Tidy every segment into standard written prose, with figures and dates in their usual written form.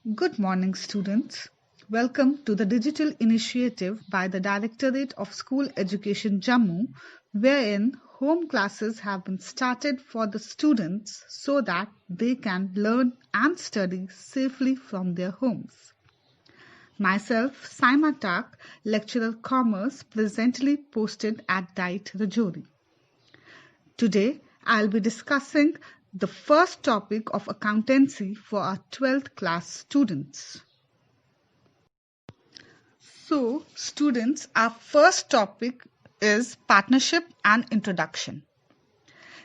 Good morning, students. Welcome to the digital initiative by the Directorate of School Education Jammu, wherein home classes have been started for the students so that they can learn and study safely from their homes. Myself, Saima Tak, Lecturer Commerce, presently posted at DITE Rajouri. Today, I'll be discussing the first topic of accountancy for our 12th class students. So, students, our first topic is partnership and introduction.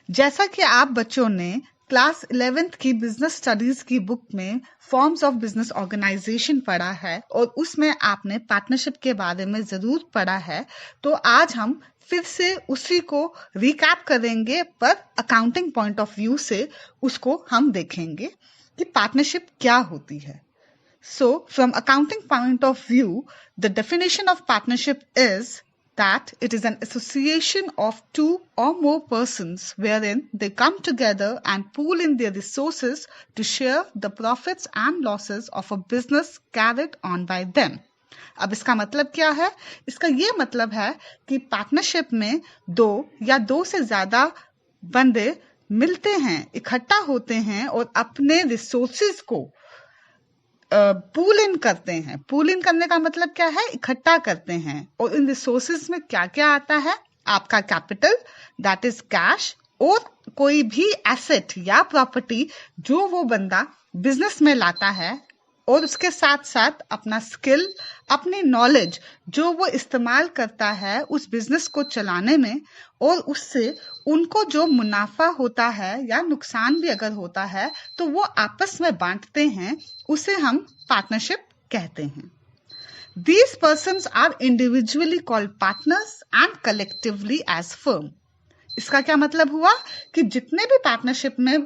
जैसा कि आप बच्चों ने class 11th की business studies की book में forms of business organisation पढ़ा है और उसमें आपने पार्टनरशिप के बारे में जरूर पढ़ा है, तो आज हम फिर से उसी को रिकैप करेंगे, पर अकाउंटिंग पॉइंट ऑफ व्यू से उसको हम देखेंगे कि पार्टनरशिप क्या होती है. So, from accounting point of view, the definition of partnership is that it is an association of two or more persons wherein they come together and pool in their resources to share the profits and losses of a business carried on by them. अब इसका मतलब क्या है? इसका ये मतलब है कि पार्टनरशिप में दो या दो से ज्यादा बंदे मिलते हैं, इकट्ठा होते हैं और अपने रिसोर्सेज को पूल इन करते हैं. पूल इन करने का मतलब क्या है? इकट्ठा करते हैं. और इन रिसोर्सेज में क्या क्या आता है? आपका कैपिटल, दैट इज कैश, और कोई भी एसेट या प्रॉपर्टी जो वो बंदा बिजनेस में लाता है, और उसके साथ साथ अपना स्किल, अपनी नॉलेज जो वो इस्तेमाल करता है उस बिजनेस को चलाने में, और उससे उनको जो मुनाफा होता है या नुकसान भी अगर होता है तो वो आपस में बांटते हैं, उसे हम पार्टनरशिप कहते हैं. These persons are individually called partners and collectively as firm. इसका क्या मतलब हुआ कि जितने भी पार्टनरशिप में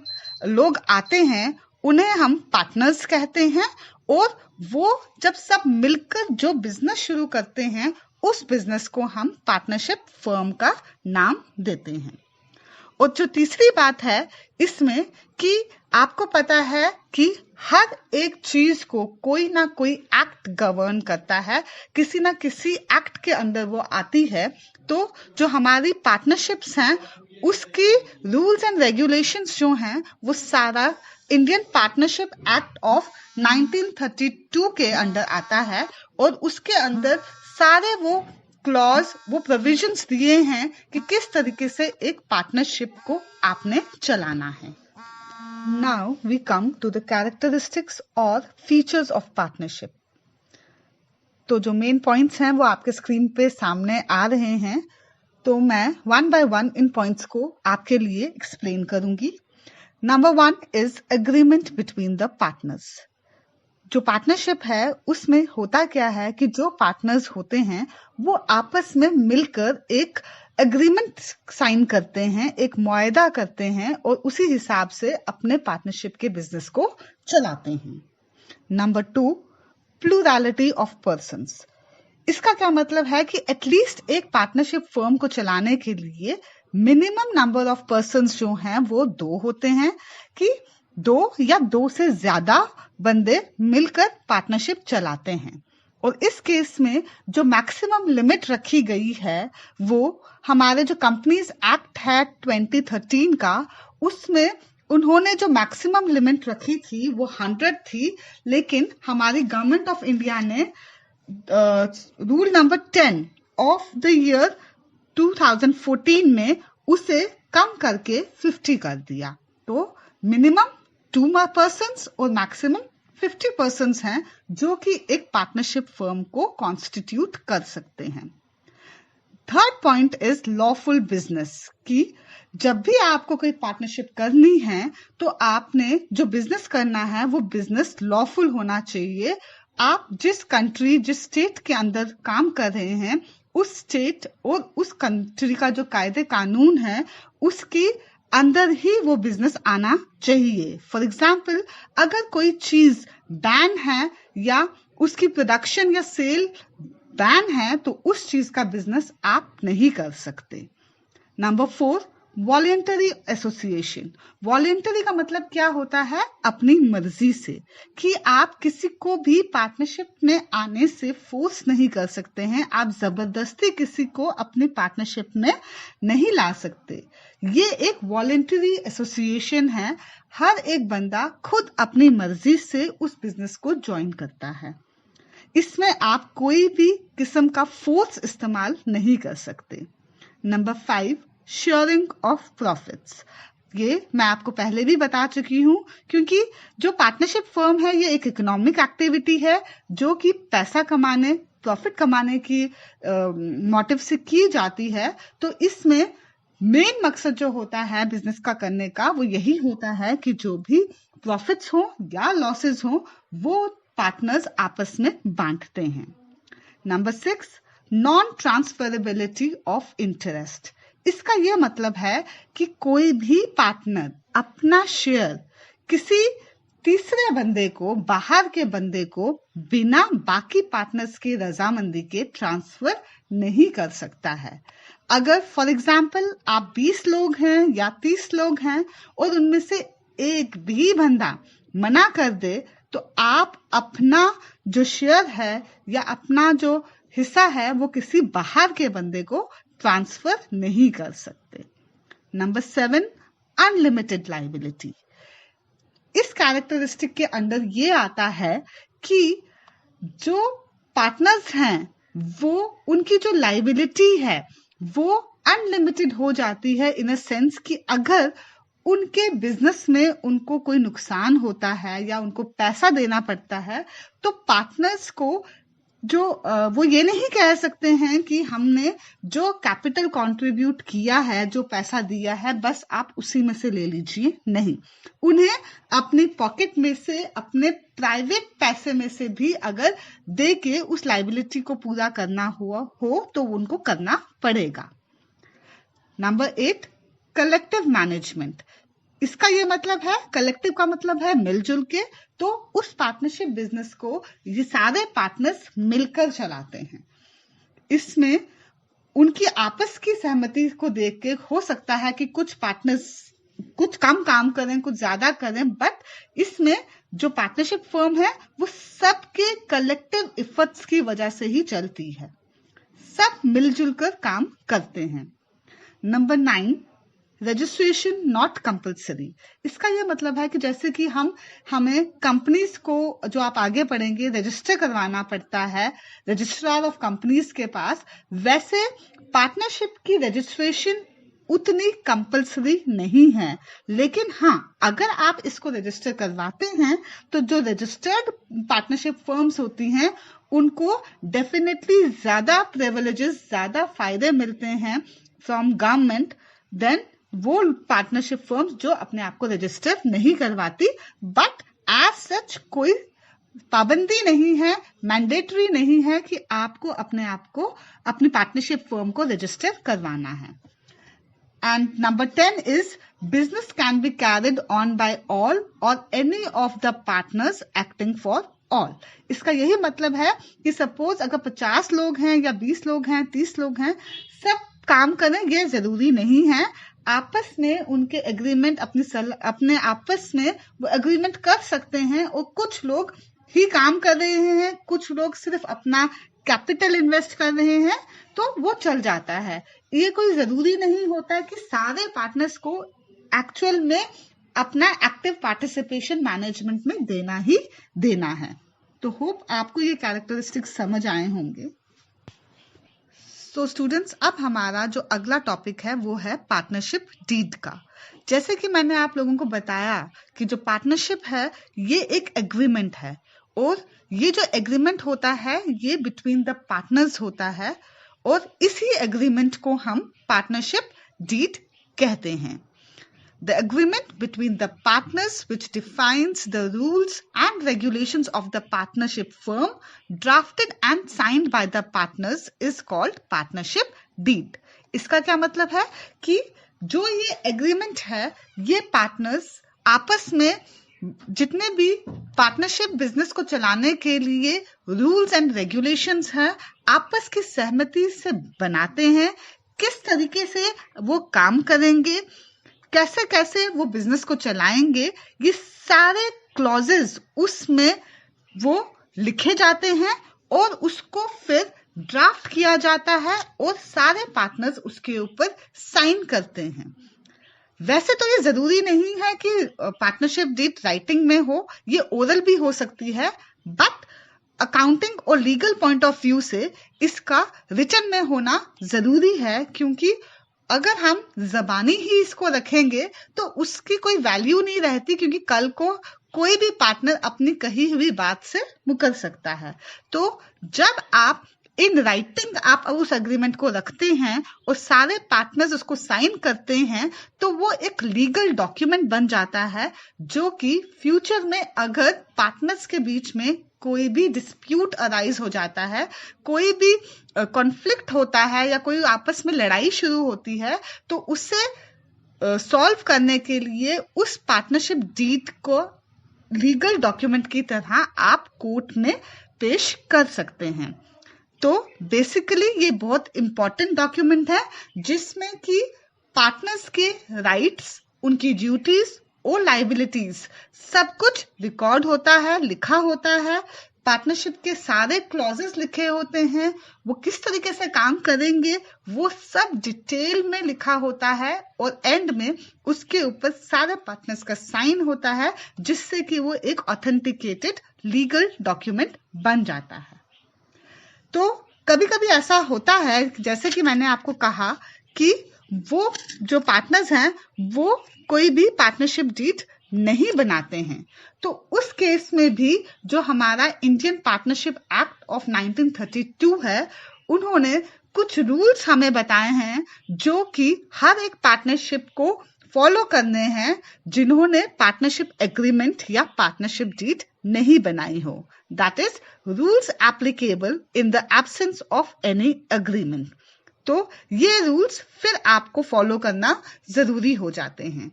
लोग आते हैं उन्हें हम पार्टनर्स कहते हैं, और वो जब सब मिलकर जो बिजनेस शुरू करते हैं उस बिजनेस को हम पार्टनरशिप फर्म का नाम देते हैं. और जो तीसरी बात है इसमें कि आपको पता है कि हर एक चीज को कोई ना कोई एक्ट गवर्न करता है, किसी ना किसी एक्ट के अंदर वो आती है. तो जो हमारी पार्टनरशिप्स हैं उसकी रूल्स एंड रेगुलेशंस जो हैं वो सारा इंडियन पार्टनरशिप एक्ट ऑफ 1932 के अंदर आता है, और उसके अंदर सारे वो क्लॉज, वो प्रोविजंस दिए हैं कि किस तरीके से एक पार्टनरशिप को आपने चलाना है. Now we come to the characteristics और फीचर्स ऑफ पार्टनरशिप. तो जो मेन पॉइंट्स हैं वो आपके स्क्रीन पे सामने आ रहे हैं, तो मैं one by one in points को आपके लिए एक्सप्लेन करूंगी. Number 1 is agreement between the partners. जो पार्टनरशिप है उसमें होता क्या है कि जो पार्टनर्स होते हैं वो आपस में मिलकर एक एग्रीमेंट साइन करते हैं, एक मुआहदा करते हैं, और उसी हिसाब से अपने पार्टनरशिप के बिजनेस को चलाते हैं. Number 2, plurality of persons. इसका क्या मतलब है कि एटलीस्ट एक पार्टनरशिप फर्म को चलाने के लिए मिनिमम नंबर ऑफ पर्सन्स जो हैं वो 2 होते हैं, कि 2 या 2 से ज्यादा बंदे मिलकर पार्टनरशिप चलाते हैं. और इस केस में जो मैक्सिमम लिमिट रखी गई है वो हमारे जो कंपनीज एक्ट है 2013 का, उसमें उन्होंने जो मैक्सिमम लिमिट रखी थी वो 100 थी, लेकिन हमारी गवर्नमेंट ऑफ इंडिया ने rule number 10 of the year 2014 में उसे कम करके 50 कर दिया. तो मिनिमम 2 पर्सन्स और मैक्सिमम 50 पर्सन्स हैं जो कि एक पार्टनरशिप फर्म को कॉन्स्टिट्यूट कर सकते हैं. Third point is lawful business, कि जब भी आपको कोई पार्टनरशिप करनी है तो आपने जो बिजनेस करना है वो बिजनेस लॉफुल होना चाहिए. आप जिस कंट्री, जिस स्टेट के अंदर काम कर रहे हैं उस स्टेट और उस कंट्री का जो कायदे कानून है उसके अंदर ही वो बिजनेस आना चाहिए. फॉर एग्जाम्पल, अगर कोई चीज बैन है या उसकी प्रोडक्शन या सेल बैन है तो उस चीज का बिजनेस आप नहीं कर सकते. Number 4, voluntary association. वॉलेंटरी का मतलब क्या होता है? अपनी मर्जी से, कि आप किसी को भी पार्टनरशिप में आने से फोर्स नहीं कर सकते हैं, आप जबरदस्ती किसी को अपनी पार्टनरशिप में नहीं ला सकते। ये एक वॉलेंटरी एसोसिएशन है, हर एक बंदा खुद अपनी मर्जी से उस बिजनेस को ज्वाइन करता है। इसमें आप कोई भी किस्म का फोर्स इस्तेमाल नहीं कर सकते। Number 5, sharing of profits. ये मैं आपको पहले भी बता चुकी हूँ, क्योंकि जो पार्टनरशिप फर्म है ये एक इकोनॉमिक एक्टिविटी है जो कि पैसा कमाने, प्रॉफिट कमाने की मोटिव से की जाती है। तो इसमें मेन मकसद जो होता है बिजनेस का करने का वो यही होता है कि जो भी प्रॉफिट्स हो या लॉसेस हो वो पार्टनर्स आपस में बांटते हैं। Number 6, non transferability of interest. इसका यह मतलब है कि कोई भी पार्टनर अपना शेयर किसी तीसरे बंदे को, बाहर के बंदे को बिना बाकी पार्टनर्स की रजामंदी के ट्रांसफर नहीं कर सकता है। अगर फॉर एग्जाम्पल आप 20 लोग हैं या 30 लोग हैं और उनमें से एक भी बंदा मना कर दे तो आप अपना जो शेयर है या अपना जो हिस्सा है वो किसी बाहर के बंदे को ट्रांसफर नहीं कर सकते। Number 7, unlimited liability. इस कैरेक्टरिस्टिक के अंदर ये आता है कि जो पार्टनर्स हैं वो उनकी जो लायबिलिटी है वो अनलिमिटेड हो जाती है, इन अ सेंस कि अगर उनके बिजनेस में उनको कोई नुकसान होता है या उनको पैसा देना पड़ता है तो पार्टनर्स को जो वो ये नहीं कह सकते हैं कि हमने जो कैपिटल कंट्रीब्यूट किया है, जो पैसा दिया है, बस आप उसी में से ले लीजिए। नहीं, उन्हें अपनी पॉकेट में से, अपने प्राइवेट पैसे में से भी अगर दे के उस लायबिलिटी को पूरा करना हो तो उनको करना पड़ेगा। Number 8, collective management. इसका ये मतलब है, कलेक्टिव का मतलब है मिलजुल के, तो उस पार्टनरशिप बिजनेस को ये सारे पार्टनर्स मिलकर चलाते हैं। इसमें उनकी आपस की सहमति को देख के हो सकता है कि कुछ पार्टनर्स कुछ कम काम करें, कुछ ज्यादा करें, बट इसमें जो पार्टनरशिप फर्म है वो सबके कलेक्टिव एफर्ट्स की वजह से ही चलती है, सब मिलजुल कर काम करते हैं। Number 9, registration not compulsory. इसका यह मतलब है कि जैसे कि हमें कंपनीज को, जो आप आगे पढ़ेंगे, रजिस्टर करवाना पड़ता है रजिस्ट्रार ऑफ कंपनीज के पास, वैसे पार्टनरशिप की रजिस्ट्रेशन उतनी कंपल्सरी नहीं है। लेकिन हाँ, अगर आप इसको रजिस्टर करवाते हैं तो जो रजिस्टर्ड पार्टनरशिप फर्म्स होती हैं उनको डेफिनेटली ज्यादा प्रिविलेजेस, ज्यादा फायदे मिलते हैं फ्रॉम गवर्नमेंट देन वो पार्टनरशिप फर्म्स जो अपने आप को रजिस्टर नहीं करवाती। बट एज सच कोई पाबंदी नहीं है, मैंडेटरी नहीं है कि आपको अपने आप को, अपनी पार्टनरशिप फर्म को रजिस्टर करवाना है। And number 10 is business can be carried on by all और any of the partners acting for all. इसका यही मतलब है कि सपोज अगर 50 लोग हैं या 20 लोग हैं, 30 लोग हैं, सब काम करें ये जरूरी नहीं है। आपस में उनके एग्रीमेंट, अपने आपस में वो एग्रीमेंट कर सकते हैं और कुछ लोग ही काम कर रहे हैं, कुछ लोग सिर्फ अपना कैपिटल इन्वेस्ट कर रहे हैं, तो वो चल जाता है। ये कोई जरूरी नहीं होता है कि सारे पार्टनर्स को एक्चुअल में अपना एक्टिव पार्टिसिपेशन मैनेजमेंट में देना ही देना है। तो होप आपको ये कैरेक्टरिस्टिक्स समझ आए होंगे। तो स्टूडेंट्स, अब हमारा जो अगला टॉपिक है वो है पार्टनरशिप डीड का। जैसे कि मैंने आप लोगों को बताया कि जो पार्टनरशिप है ये एक एग्रीमेंट है और ये जो एग्रीमेंट होता है ये बिटवीन द पार्टनर्स होता है और इसी एग्रीमेंट को हम पार्टनरशिप डीड कहते हैं। The agreement between the partners which defines the rules and regulations of the partnership firm drafted and signed by the partners is called partnership deed. इसका क्या मतलब है कि जो ये एग्रीमेंट है ये पार्टनर्स आपस में जितने भी पार्टनरशिप बिजनेस को चलाने के लिए रूल्स एंड रेगुलेशंस हैं आपस की सहमति से बनाते हैं किस तरीके से वो काम करेंगे, कैसे कैसे वो बिजनेस को चलाएंगे, ये सारे क्लॉजेस उसमें वो लिखे जाते हैं और उसको फिर ड्राफ्ट किया जाता है और सारे पार्टनर्स उसके ऊपर साइन करते हैं। वैसे तो ये जरूरी नहीं है कि पार्टनरशिप डीड राइटिंग में हो, ये ओरल भी हो सकती है, बट अकाउंटिंग और लीगल पॉइंट ऑफ व्यू से इसका रिटन में होना जरूरी है, क्योंकि अगर हम जबानी ही इसको रखेंगे तो उसकी कोई वैल्यू नहीं रहती, क्योंकि कल को कोई भी पार्टनर अपनी कही हुई बात से मुकर सकता है। तो जब आप इन राइटिंग आप उस एग्रीमेंट को रखते हैं और सारे पार्टनर्स उसको साइन करते हैं, तो वो एक लीगल डॉक्यूमेंट बन जाता है, जो कि फ्यूचर में अगर पार्टनर्स के बीच में कोई भी डिस्प्यूट अराइज हो जाता है, कोई भी कॉन्फ्लिक्ट होता है या कोई आपस में लड़ाई शुरू होती है, तो उसे सॉल्व करने के लिए उस पार्टनरशिप डीड को लीगल डॉक्यूमेंट की तरह आप कोर्ट में पेश कर सकते हैं। तो बेसिकली ये बहुत इंपॉर्टेंट डॉक्यूमेंट है, जिसमें कि पार्टनर्स के राइट्स, उनकी ड्यूटीज और लाइबिलिटीज सब कुछ रिकॉर्ड होता है, लिखा होता है। पार्टनरशिप के सारे क्लॉजेस लिखे होते हैं, वो किस तरीके से काम करेंगे वो सब डिटेल में लिखा होता है, और एंड में उसके ऊपर सारे पार्टनर्स का साइन होता है, जिससे कि वो एक ऑथेंटिकेटेड लीगल डॉक्यूमेंट बन जाता है। तो कभी कभी ऐसा होता है, जैसे कि मैंने आपको कहा कि वो जो पार्टनर्स हैं वो कोई भी पार्टनरशिप डीड नहीं बनाते हैं, तो उस केस में भी जो हमारा इंडियन पार्टनरशिप एक्ट ऑफ 1932 है, उन्होंने कुछ रूल्स हमें बताए हैं जो कि हर एक पार्टनरशिप को फॉलो करने हैं जिन्होंने पार्टनरशिप एग्रीमेंट या पार्टनरशिप डीड नहीं बनाई हो। That is rules applicable in the absence of any agreement. तो ये रूल्स फिर आपको फॉलो करना जरूरी हो जाते हैं,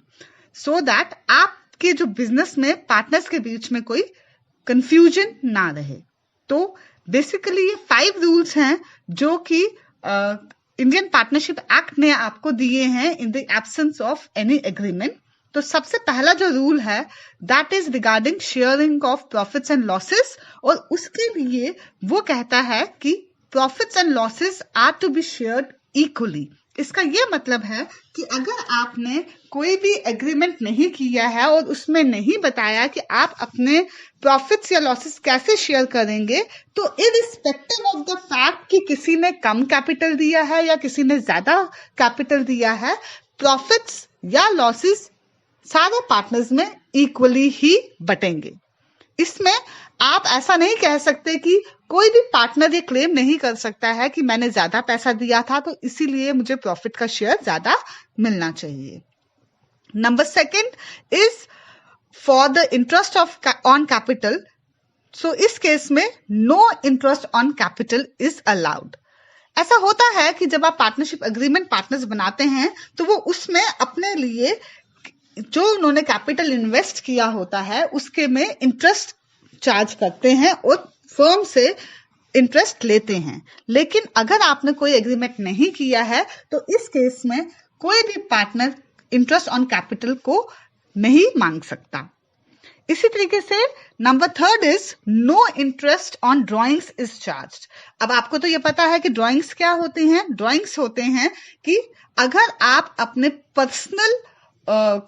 सो दैट आपके जो बिजनेस में पार्टनर्स के बीच में कोई कंफ्यूजन ना रहे। तो बेसिकली ये 5 रूल्स हैं जो कि इंडियन पार्टनरशिप एक्ट ने आपको दिए हैं in the absence of any agreement. तो सबसे पहला जो रूल है that is regarding sharing of profits and losses, और उसके लिए वो कहता है कि profits and losses are to be shared equally. इसका ये मतलब है कि अगर आपने कोई भी एग्रीमेंट नहीं किया है और उसमें नहीं बताया कि आप अपने प्रॉफिट्स या लॉसेस कैसे शेयर करेंगे, तो इरिस्पेक्टिव ऑफ द फैक्ट कि किसी ने कम कैपिटल दिया है या किसी ने ज्यादा कैपिटल दिया है, प्रॉफिट्स या लॉसेस सारे पार्टनर्स में इक्वली ही बटेंगे। इसमें आप ऐसा नहीं कह सकते कि कोई भी पार्टनर ये क्लेम नहीं कर सकता है कि मैंने ज्यादा पैसा दिया था तो इसीलिए मुझे प्रॉफिट का शेयर ज्यादा मिलना चाहिए। Number 2 is for the interest of on capital. So इस केस में no interest on capital is allowed. ऐसा होता है कि जब आप पार्टनरशिप एग्रीमेंट पार्टनर्स बनाते हैं तो वो उसमें अपने लिए जो उन्होंने कैपिटल इन्वेस्ट किया होता है उसके में इंटरेस्ट चार्ज करते हैं और फर्म से इंटरेस्ट लेते हैं। लेकिन अगर आपने कोई एग्रीमेंट नहीं किया है तो इस केस में कोई भी पार्टनर इंटरेस्ट ऑन कैपिटल को नहीं मांग सकता। इसी तरीके से number 3 is no interest on drawings is charged. अब आपको तो ये पता है कि ड्राइंग्स क्या होते हैं। ड्राइंग्स होते हैं कि अगर आप अपने पर्सनल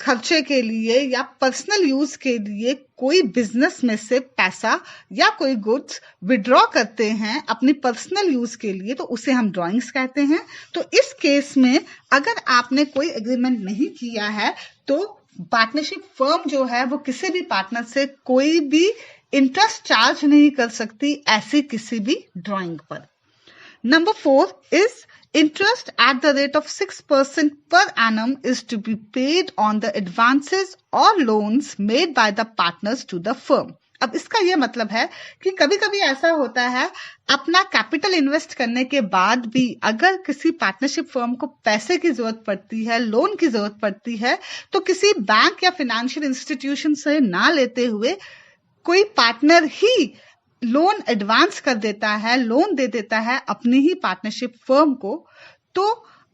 खर्चे के लिए या पर्सनल यूज के लिए कोई बिजनेस में से पैसा या कोई गुड्स विड्रॉ करते हैं अपनी पर्सनल यूज के लिए, तो उसे हम ड्राइंग्स कहते हैं। तो इस केस में अगर आपने कोई एग्रीमेंट नहीं किया है तो पार्टनरशिप फर्म जो है वो किसी भी पार्टनर से कोई भी इंटरेस्ट चार्ज नहीं कर सकती ऐसी किसी भी ड्राइंग पर। Number 4 is interest at the rate of 6% per annum is to be paid on the advances or loans made by the partners to the firm. अब इसका ये मतलब है कि कभी कभी ऐसा होता है अपना कैपिटल इन्वेस्ट करने के बाद भी अगर किसी पार्टनरशिप फर्म को पैसे की जरूरत पड़ती है, लोन की जरूरत पड़ती है, तो किसी बैंक या फाइनेंशियल इंस्टीट्यूशन से ना लेते हुए कोई पार्टनर ही लोन एडवांस कर देता है, लोन दे देता है अपनी ही पार्टनरशिप फर्म को। तो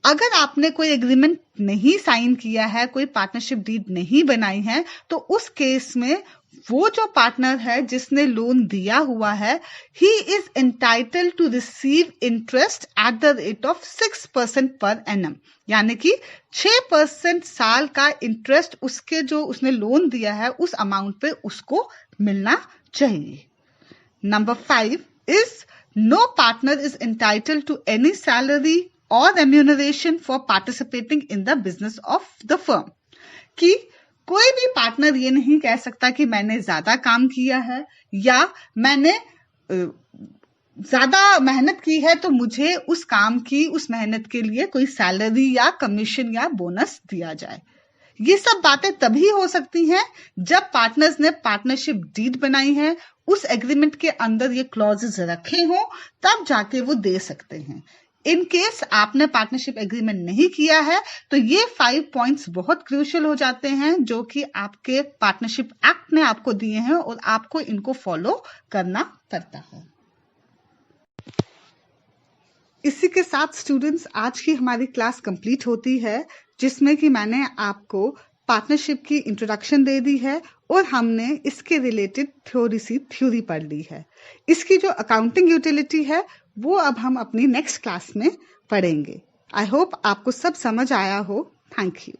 अगर आपने कोई एग्रीमेंट नहीं साइन किया है, कोई पार्टनरशिप डीड नहीं बनाई है, तो उस केस में वो जो पार्टनर है जिसने लोन दिया हुआ है, he is entitle to receive interest at the rate of 6% per annum, यानी कि 6% साल का इंटरेस्ट उसके जो उसने लोन दिया है उस अमाउंट पे उसको मिलना चाहिए। Number 5 is no partner is entitled to any salary or remuneration for participating in the business of the firm. कि कोई भी पार्टनर ये नहीं कह सकता कि मैंने ज्यादा काम किया है या मैंने ज्यादा मेहनत की है तो मुझे उस काम की उस मेहनत के लिए कोई सैलरी या कमीशन या बोनस दिया जाए। ये सब बातें तभी हो सकती हैं जब पार्टनर्स ने पार्टनरशिप डीड बनाई है, उस एग्रीमेंट के अंदर ये क्लॉजेस रखे हों, तब जाके वो दे सकते हैं। इन केस आपने पार्टनरशिप एग्रीमेंट नहीं किया है तो ये 5 पॉइंट्स बहुत क्रूशियल हो जाते हैं जो कि आपके पार्टनरशिप एक्ट ने आपको दिए हैं और आपको इनको फॉलो करना पड़ता है। इसी के साथ स्टूडेंट्स आज की हमारी क्लास कंप्लीट होती है, जिसमें कि मैंने आपको पार्टनरशिप की इंट्रोडक्शन दे दी है और हमने इसके रिलेटेड थ्योरी पढ़ ली है। इसकी जो अकाउंटिंग यूटिलिटी है वो अब हम अपनी नेक्स्ट क्लास में पढ़ेंगे। आई होप आपको सब समझ आया हो। Thank you.